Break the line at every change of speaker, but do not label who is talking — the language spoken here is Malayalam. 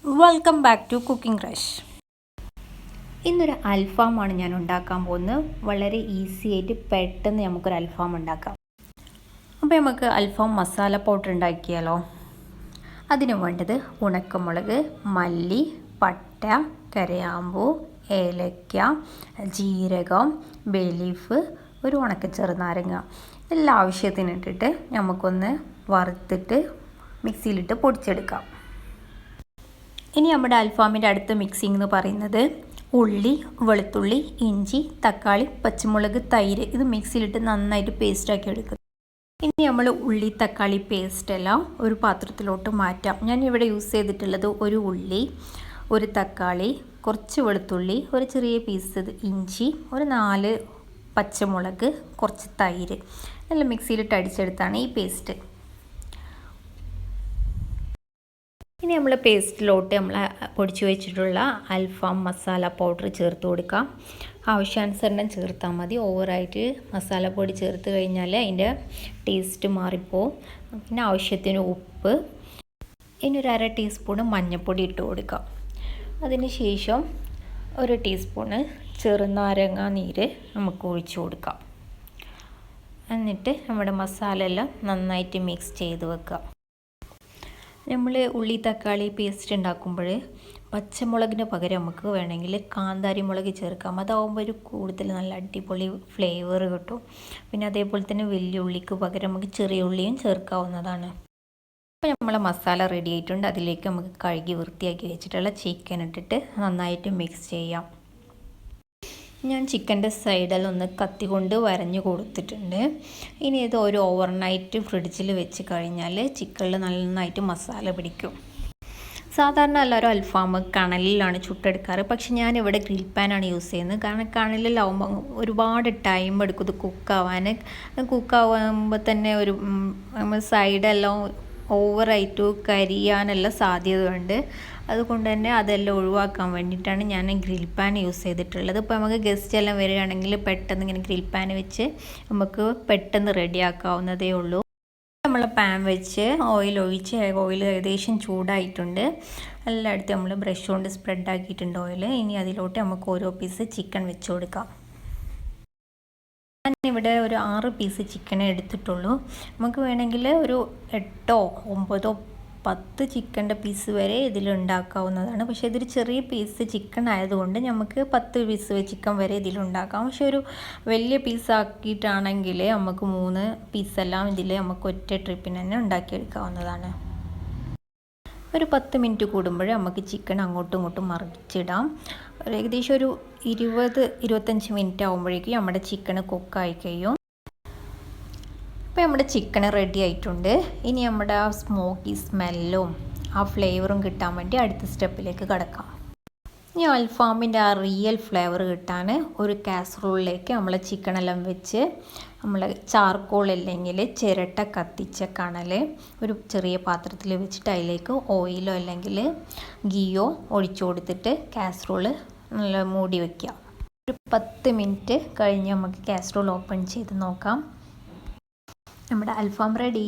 Welcome back to cooking crush. ഇന്നൊരു അൽഫാമാണ് ഞാൻ ഉണ്ടാക്കാൻ പോകുന്നത്. വളരെ ഈസി ആയിട്ട് പെട്ടെന്ന് നമുക്കൊരു അൽഫാം ഉണ്ടാക്കാം. അപ്പോൾ നമുക്ക് അൽഫാം മസാല പൗഡർ ഉണ്ടാക്കിയാലോ. അതിന് വേണ്ടത് ഉണക്കമുളക്, മല്ലി, പട്ട, കരയാമ്പൂ, ഏലക്ക, ജീരകം, ബേ ലീഫ്, ഒരു ഉണക്ക ചെറുനാരങ്ങ എല്ലാ ആവശ്യത്തിന് ഇട്ടിട്ട് നമുക്കൊന്ന് വറുത്തിട്ട് മിക്സിയിലിട്ട് പൊടിച്ചെടുക്കാം. ഇനി നമ്മുടെ അൽഫാമിൻ്റെ അടുത്ത മിക്സിംഗ് എന്ന് പറയുന്നത് ഉള്ളി, വെളുത്തുള്ളി, ഇഞ്ചി, തക്കാളി, പച്ചമുളക്, തൈര് ഇത് മിക്സിയിലിട്ട് നന്നായിട്ട് പേസ്റ്റാക്കി എടുക്കുക. ഇനി നമ്മൾ ഉള്ളി തക്കാളി പേസ്റ്റെല്ലാം ഒരു പാത്രത്തിലോട്ട് മാറ്റാം. ഞാൻ ഇവിടെ യൂസ് ചെയ്തിട്ടുള്ളത് ഒരു ഉള്ളി, ഒരു തക്കാളി, കുറച്ച് വെളുത്തുള്ളി, ഒരു ചെറിയ പീസ് ഇഞ്ചി, ഒരു 4 പച്ചമുളക്, കുറച്ച് തൈര് എല്ലാം മിക്സിയിലിട്ട് അടിച്ചെടുത്താണ് ഈ പേസ്റ്റ്. ഇനി നമ്മൾ പേസ്റ്റിലോട്ട് നമ്മൾ പൊടിച്ച് വെച്ചിട്ടുള്ള അൽഫാം മസാല പൗഡർ ചേർത്ത് കൊടുക്കാം. ആവശ്യാനുസരണം ചേർത്താൽ മതി. ഓവറായിട്ട് മസാലപ്പൊടി ചേർത്ത് കഴിഞ്ഞാൽ അതിൻ്റെ ടേസ്റ്റ് മാറിപ്പോവും. പിന്നെ ആവശ്യത്തിന് ഉപ്പ്, ഇനി ഒരു 1/2 ടീസ്പൂണ് മഞ്ഞൾപ്പൊടി ഇട്ട് കൊടുക്കാം. അതിന് ശേഷം 1 ടീസ്പൂണ് ചെറുനാരങ്ങ നീര് നമുക്ക് ഒഴിച്ച് കൊടുക്കാം. എന്നിട്ട് നമ്മുടെ മസാല എല്ലാം നന്നായിട്ട് മിക്സ് ചെയ്ത് വെക്കാം. നമ്മൾ ഉള്ളി തക്കാളി പേസ്റ്റ് ഉണ്ടാക്കുമ്പോൾ പച്ചമുളകിന് പകരം നമുക്ക് വേണമെങ്കിൽ കാന്താരി മുളക് ചേർക്കാം. അതാവുമ്പോൾ ഒരു കൂടുതൽ നല്ല അടിപൊളി ഫ്ലേവർ കിട്ടും. പിന്നെ അതേപോലെ തന്നെ വലിയ ഉള്ളിക്ക് പകരം നമുക്ക് ചെറിയ ഉള്ളിയും ചേർക്കാവുന്നതാണ്. അപ്പോൾ നമ്മളെ മസാല റെഡി ആയിട്ടുണ്ട്. അതിലേക്ക് നമുക്ക് കഴുകി വൃത്തിയാക്കി വെച്ചിട്ടുള്ള ചിക്കൻ ഇട്ടിട്ട് നന്നായിട്ട് മിക്സ് ചെയ്യാം. ഞാൻ ചിക്കൻ്റെ സൈഡിൽ ഒന്ന് കത്തി കൊണ്ട് വരഞ്ഞു കൊടുത്തിട്ടുണ്ട്. ഇനി ഇത് ഒരു ഓവർനൈറ്റ് ഫ്രിഡ്ജിൽ വെച്ച് കഴിഞ്ഞാൽ ചിക്കനിൽ നന്നായിട്ട് മസാല പിടിക്കും. സാധാരണ എല്ലാവരും അൽഫാം കണലിലാണ് ചുട്ടെടുക്കാറ്. പക്ഷെ ഞാനിവിടെ ഗ്രിൽ പാനാണ് യൂസ് ചെയ്യുന്നത്. കാരണം കണലിലാവുമ്പോൾ ഒരുപാട് ടൈം എടുക്കും ഇത് കുക്കാവുമ്പോൾ തന്നെ ഒരു സൈഡെല്ലാം ഓവറായിട്ട് കരിയാനുള്ള സാധ്യതയുണ്ട്. അതുകൊണ്ട് തന്നെ അതെല്ലാം ഒഴിവാക്കാൻ വേണ്ടിയിട്ടാണ് ഞാൻ ഗ്രിൽ പാൻ യൂസ് ചെയ്തിട്ടുള്ളത്. ഇപ്പോൾ നമുക്ക് ഗസ്റ്റ് എല്ലാം വരികയാണെങ്കിൽ പെട്ടെന്ന് ഇങ്ങനെ ഗ്രിൽ പാൻ വെച്ച് നമുക്ക് പെട്ടെന്ന് റെഡിയാക്കാവുന്നതേ ഉള്ളൂ. നമ്മൾ പാൻ വെച്ച് ഓയിൽ ഒഴിച്ച് ഓയിൽ ഏകദേശം ചൂടായിട്ടുണ്ട്. എല്ലായിടത്തും നമ്മൾ ബ്രഷ് കൊണ്ട് സ്പ്രെഡ് ആക്കിയിട്ടുണ്ട് ഓയിൽ. ഇനി അതിലോട്ട് നമുക്ക് ഓരോ പീസ് ചിക്കൻ വെച്ച് കൊടുക്കാം. ഞാനിവിടെ ഒരു 6 പീസ് ചിക്കനെ എടുത്തിട്ടുള്ളൂ. നമുക്ക് വേണമെങ്കിൽ ഒരു 8 9 10 ചിക്കൻ്റെ പീസ് വരെ ഇതിലുണ്ടാക്കാവുന്നതാണ്. പക്ഷേ ഇതൊരു ചെറിയ പീസ് ചിക്കൻ ആയതുകൊണ്ട് നമുക്ക് 10 പീസ് ചിക്കൻ വരെ ഇതിലുണ്ടാക്കാം. പക്ഷേ ഒരു വലിയ പീസാക്കിയിട്ടാണെങ്കിൽ നമുക്ക് 3 പീസെല്ലാം ഇതിൽ നമുക്ക് ഒറ്റ ട്രിപ്പിന് തന്നെ ഉണ്ടാക്കിയെടുക്കാവുന്നതാണ്. ഒരു 10 മിനിറ്റ് കൂടുമ്പോൾ നമുക്ക് ചിക്കൻ അങ്ങോട്ടും ഇങ്ങോട്ടും മറിച്ചിടാം. ഏകദേശം ഒരു 20-25 മിനിറ്റ് ആകുമ്പോഴേക്കും നമ്മുടെ ചിക്കൻ കുക്കായി കഴിയും. ഇപ്പോൾ നമ്മുടെ ചിക്കൻ റെഡി ആയിട്ടുണ്ട്. ഇനി നമ്മുടെ ആ സ്മോക്കി സ്മെല്ലും ആ ഫ്ലേവറും കിട്ടാൻ വേണ്ടി അടുത്ത സ്റ്റെപ്പിലേക്ക് കടക്കാം. ഇനി അൽഫാമിൻ്റെ ആ റിയൽ ഫ്ലേവർ കിട്ടാൻ ഒരു കാസറോളിലേക്ക് നമ്മൾ ചിക്കനെല്ലാം വെച്ച് നമ്മൾ ചാർക്കോൾ അല്ലെങ്കിൽ ചിരട്ട കത്തിച്ച കണൽ ഒരു ചെറിയ പാത്രത്തിൽ വെച്ചിട്ട് അതിലേക്ക് ഓയിലോ അല്ലെങ്കിൽ ഗീയോ ഒഴിച്ചു കൊടുത്തിട്ട് കാസറോൾ നല്ല മൂടി വയ്ക്കുക. ഒരു 10 മിനിറ്റ് കഴിഞ്ഞ് നമുക്ക് കാസറോൾ ഓപ്പൺ ചെയ്ത് നോക്കാം. നമ്മുടെ അൽഫാം റെഡി.